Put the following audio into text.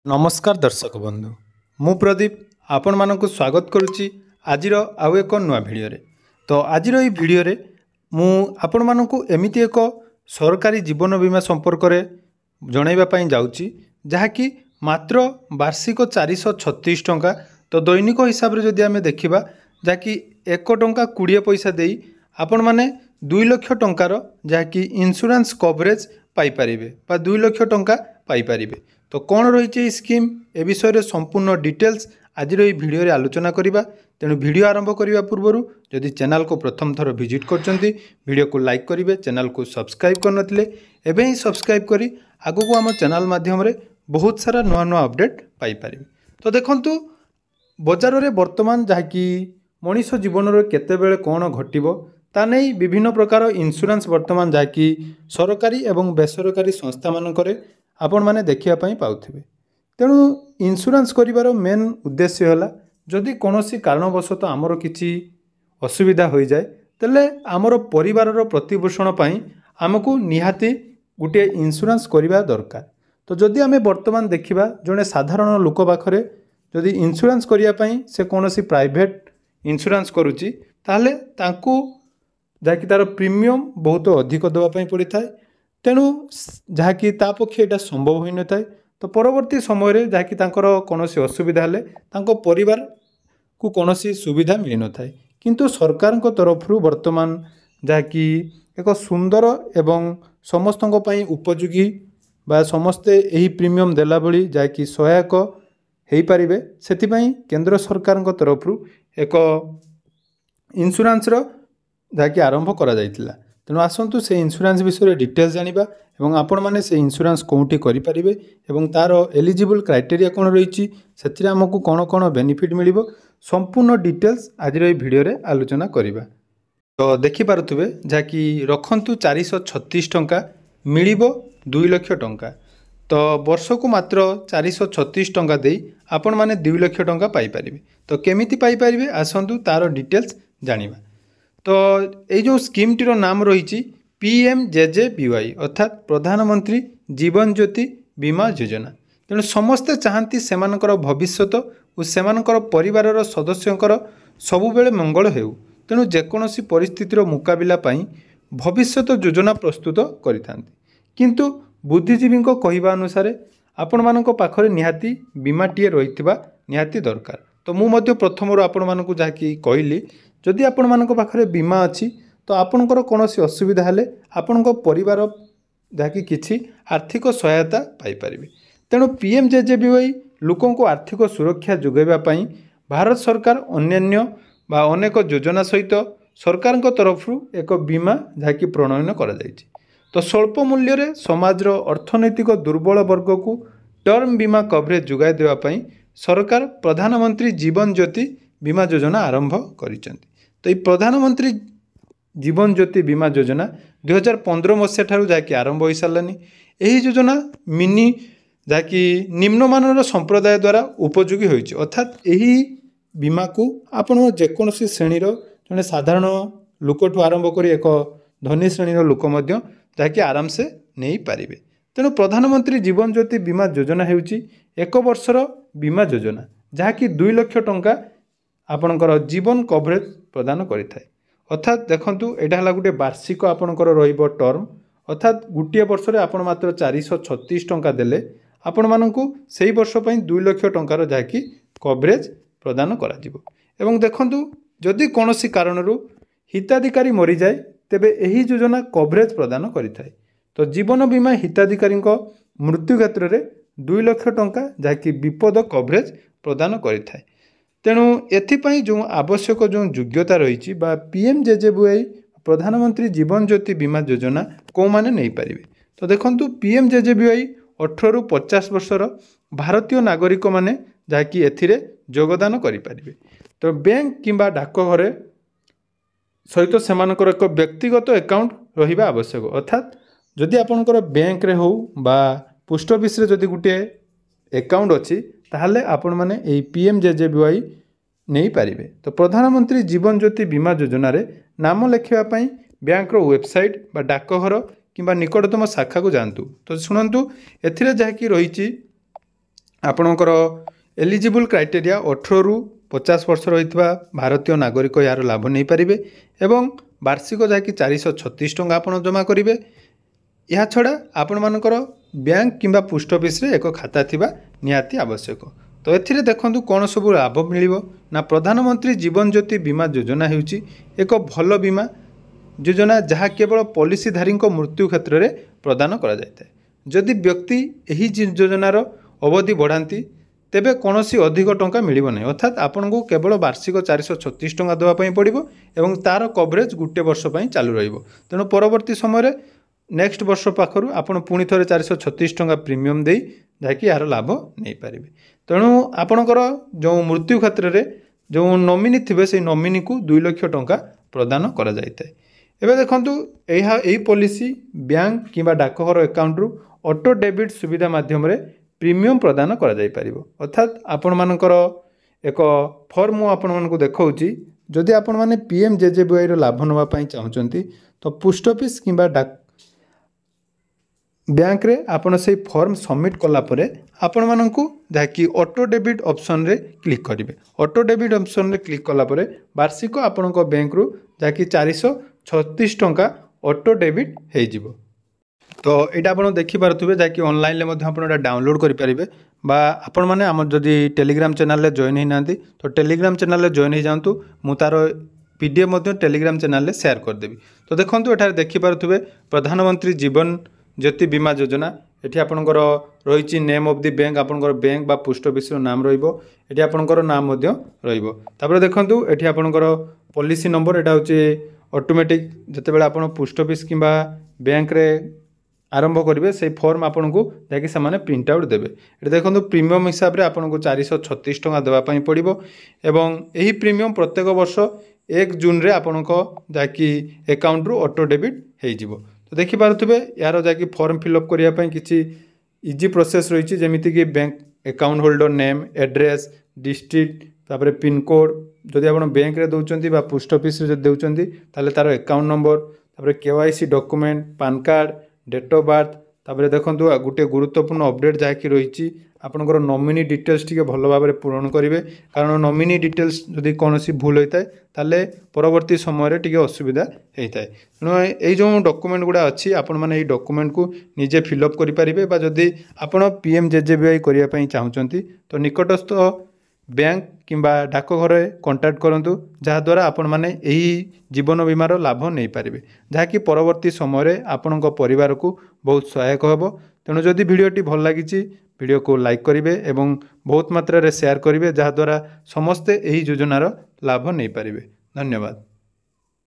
नमस्कार दर्शक बंधु मु प्रदीप आपण मानक स्वागत करुच्ची आजिर आउ एक नुआ भिडियो रे। तो आजिर ये भिडियो रे मु आपण मानक एमिति एक सरकारी जीवन बीमा संपर्क रे जनइबा पई जाउची जहाँकि मात्र वार्षिक 436 टंका। तो दैनिक हिसाब रे जदि आमे देखिबा जहाँकि 1 टंका 20 पैसा देई आपण माने 2 लाख टंकार जहाँकि इंश्योरेंस कवरेज पाई परिबे बा 2 लाख टंका पाई परिबे। तो कौन रही स्कीम ए विषय संपूर्ण डिटेल्स आज भिडियो रे आलोचना करिबा। तेणु वीडियो आरंभ करने पूर्व जदि चैनल को प्रथम थर विजिट करचंती वीडियो को लाइक करेंगे, चैनल को सब्सक्राइब करनथिले एबे ही सब्सक्राइब करी आगु को आम चैनल माध्यम रे बहुत सारा नुआ नुआ अपडेट पाई परिबे। तो देखंतु बजार रे वर्तमान जहाँकि मनीष जीवन रे केतेबेले कौन घटिबो ता नहीं विभिन्न प्रकार इंश्योरेंस वर्तमान जहाँकि सरकारी एवं बेसरकारी संस्था मानकरे आपण माने देखिया पई पाउथिबे। तेणु इंश्योरेंस करिवार मेन उद्देश्य होला जदि कोनोसी कारणवशत आमर किछि असुविधा हो जाए तेले आमर परिवारर प्रतिपोषण पई आमको निहाती गोटे इंश्योरेंस करिवा दरकार। तो जदि आमे वर्तमान देखिबा जने साधारण लोक पाखरे जदि इंश्योरेंस करिया पई से कोनोसी प्राइवेट इंश्योरेंस करूची ताहले तांको जाकि तार प्रीमियम बहुत अधिक देवा पई पड़ी थाए। तेणु जहाँकि पक्षे यहाँ संभव हो न था। तो परवर्ती समय जहाँकि कौन असुविधा हेले तांको परिवार को कौन सुविधा मिल न था। किंतु सरकार तरफ वर्तमान जहाँकि एक सुंदर एवं समस्त उपयोगी बा समस्ते यही प्रीमियम देला भली जहाँकि सहायक हो पारे से केंद्र सरकार तरफ एक इंश्योरेंस जहाँकि आरंभ करा जायतिला। तेणु आसतु से इंश्योरेंस विषय डिटेल्स जानिबा एवं आपण माने से इंश्योरेंस कोउठी करि परिबे एवं तार एलिजिबल क्राइटेरिया कोन रहिछि सेथिरे हमकु कोन कोन बेनिफिट मिलिबो संपूर्ण डिटेल्स आज रे वीडियो रे आलोचना करिबा। तो देखि पारुथबे जाकि रखंतु 436 टंका मिलिबो 2 लाख टंका। तो वर्ष को मात्र 436 टंका देई आपण माने 2 लाख टंका पाई परिबे। तो केमिति पाई परिबे आसंतु तार डिटेल्स जानिबा। तो ये जो स्कीम टीर नाम रही PMJJBY अर्थात प्रधानमंत्री जीवन ज्योति बीमा योजना। तेणु समस्ते चाहती सेमानकर भविष्यत और सेमानकर परिवारर सदस्यंकर सबुबेले मंगल हेउ। तेणु जेकोसी परिस्थितिर मुकाबिला पाई भविष्यत योजना प्रस्तुत करिथांती। किंतु बुद्धिजीवी कहवा अनुसार आपण मानक पाखरे निहाती बीमाटीए रहिथिबा निहाती दरकार। तो मु मध्य प्रथम आपण मानक जहाँकि कहली जदि आपण मानक पाखरे बीमा अच्छी तो आपणकर कौन असुविधा हेले आपणको परिवार जहाँकि किछि आर्थिक सहायता पाई परिबे। तेणु PMJJBY लोकों को आर्थिक सुरक्षा जोगाइबा पई भारत सरकार अन्यान्य बा अनेक योजना सहित सरकार तरफ एक बीमा जहाँकि प्रणयन करा जायछि। तो स्वल्प मूल्य रे समाजर अर्थनैतिक दुर्बल वर्ग को टर्म बीमा कवरेज जोगाई देवा पई सरकार प्रधानमंत्री जीवन ज्योति बीमा योजना आरंभ करिसेंती। तो ये प्रधानमंत्री जीवन ज्योति बीमा योजना 2015 मसीहा ठारू जाकि आरंभ हो सारानी। यही योजना मिनी जाकि निम्नमानर संप्रदाय द्वारा उपयोगी होइछि। अर्थात यही बीमा को आपण जेकोसी श्रेणीर जने साधारण लोकठू आरंभ करी एक धनी श्रेणीर लोक मध्य जाकि आराम से नहीं पारिबे। तेणु प्रधानमंत्री जीवन ज्योति बीमा योजना हेउछि एक वर्षर बीमा योजना जहाँकि 2 लाख टंका आपणकर जीवन कवरेज प्रदान करिथाय। अर्थात देखंतु एटा हला गुटे वार्षिक आपणकर रहिबो टर्म अर्थात गुटिए वर्ष रे आपण मात्र 436 टंका देले आपण मानकु सेही वर्ष पई 2 लाख टंकार जाकी कवरेज प्रदान करा जिवो। एवं देखंतु जदि कोनोसी कारणरू हिताधिकारी मरि जाय तेबे एही योजना कवरेज प्रदान करिथाय। तो जीवन बीमा हिताधिकारी मृत्यु क्षेत्र रे 2 लाख टंका जाकी विपद कवरेज प्रदान करिथाय। तेणु एथिपाई जो आवश्यक जो योग्यता रही PMJJBY प्रधानमंत्री जीवन ज्योति बीमा योजना कौ माने नहीं पारिबे। तो देखंतु PMJJBY 18 रु 50 वर्षर भारतीय नागरिक माने जाकि एथिरे योगदान करि पारिबे। तो बैंक किंबा डाकघरे सहित सेमानकर एक व्यक्तिगत अकाउंट रहिबा आवश्यक। अर्थात जदि आपनकर बैंक रे हो बा पोस्ट ऑफिस रे जदि गुटे अकाउंट अच्छी ताहले आपण माने एई PMJJBY नहीं पारिबे। तो प्रधानमंत्री जीवन ज्योति बीमा योजना रे नाम लेखिबा पई बैंक रो वेबसाइट बा डाकघर किंबा निकटतम शाखा को जानतु। तो शुणंतु एथिरे जहाँकि रही आपणकर एलिजिबल क्राइटेरिया 18 रु 50 वर्ष रही भारतीय नागरिक यार लाभ नहीं पारे एवं वार्षिक जहाँकि 436 टंका आप जमा करेंगे। यह छड़ा आपण मानकर बैंक किंबा पोस्ट ऑफिस रे एक खाता थिबा निहाती आवश्यक। तो एथिरे देखंतु कौन सब लाभ मिलिबो ना प्रधानमंत्री जीवन ज्योति बीमा योजना हेउची एक भल बीमा योजना जहाँ केवल पॉलिसीधारी मृत्यु क्षेत्र में प्रदान करा जायते। जदि व्यक्ति यही योजनार अवधि बढ़ाती तेबे कौन सी अधिक टंका मिलिबो नहीं, अर्थात आपन को केवल वार्षिक 436 टंका देवाई पड़ो एवं तार कवरेज गोटे वर्ष चालू रहिबो। तेणु परवर्ती समय नेक्स्ट वर्ष पाखर आपड़ पुणी थे 436 टंका प्रीमियम दे जहाँकि यार लाभ नहीं पारे। तेणु आपणकर जो मृत्यु क्षेत्र में जो नॉमिनी थे से नॉमिनी को 2 लाख टंका प्रदान करा जायते। एबे देखंतु यही पॉलिसी बैंक किंबा डाकघर अकाउंट रु ऑटो डेबिट सुविधा माध्यम रे प्रीमियम प्रदान करा जाय परिबो। अर्थात आपण मानकर एक फॉर्म मु आपण मानकु देखाउची। जदि आपण माने पीएमजेजेबीवाई रो लाभ नवा पई चाहउचंती तो पोस्ट ऑफिस किंबा डाक बैंक रे आपण से फॉर्म सबमिट कला परे आपण मानकु जाकि ऑटो डेबिट ऑप्शन रे क्लिक करिवे। ऑटो डेबिट ऑप्शन रे क्लिक कला परे वार्षिक आपण को बैंक रु जाकि 436 टंका ऑटो डेबिट हे जिवो। तो यहाँ आप देखिपे जहाँकि ऑनलाइन में डाउनलोड करेंगे बा आपण मैंने आम जदि टेलीग्राम चैनल जॉइन होना तो टेलीग्राम चैनल जॉइन हो जातु। मु तार पीडीएफ टेलीग्राम चैनल शेयर करदेवी। तो देखो ये देखिपे प्रधानमंत्री जीवन ज्योति बीमा योजना ये आपंकर रही नेम ऑफ द बैंक आपंकर बैंक बा पोस्ट ऑफिस नाम रही आपंकर नाम रही। देखो ये आपंकर पॉलिसी नंबर यहाँ हूँ ऑटोमेटिक जितेबाला आप पोस्ट ऑफिस किंबा बैंक रे आरंभ करेंगे से फॉर्म आपन को जैकि से प्रिंट आउट देवे। ये देखो प्रीमियम हिसाब से आपन को 436 टंका देवाई पड़ो एवं यही प्रीमियम प्रत्येक वर्ष 1 जून रे आपन को जैकि अकाउंट रु ऑटो डेबिट हो। तो देखिपे यार जैकि फॉर्म फिलअप करने किसी इजी प्रोसेस रही जमीती कि bank account holder name address district तापर पिन कोड जदि आप बैंक रे दौरान बा पोस्ट ऑफिस रे दौरान ताले तार अकाउंट नंबर तापर KYC document PAN card date of birth तापर देखो गोटे गुरुत्वपूर्ण अपडेट जहाँकि रही आपंकर नॉमिनी डिटेल्स टी भल भाव में पूरण करेंगे कारण नॉमिनी डिटेल्स जदि कौन भूल होता है ताले परवर्ती समय टे असुविधा होता है। तेणु ये जो डॉक्यूमेंट गुड़ा अच्छी आपण मैंने डॉक्यूमेंट को निजे फिलअप करेंगे जदि आपड़ पीएमजेजेबीवाई करने चाहते तो निकटस्थ बैंक किंबा डाकघर कंटाक्ट करूँ जहाद्वारा आपण मैंने यही जीवन बीमार लाभ नहीं पारे जहाँकि परवर्ती समय आपण परिवार को बहुत सहायक होब। तेणु जदि भिडियोटी भल लगी वीडियो को लाइक करेंगे एवं बहुत मात्रा रे शेयर करेंगे जहाद्वारा समस्ते यही योजनार लाभ नहीं पारे। धन्यवाद।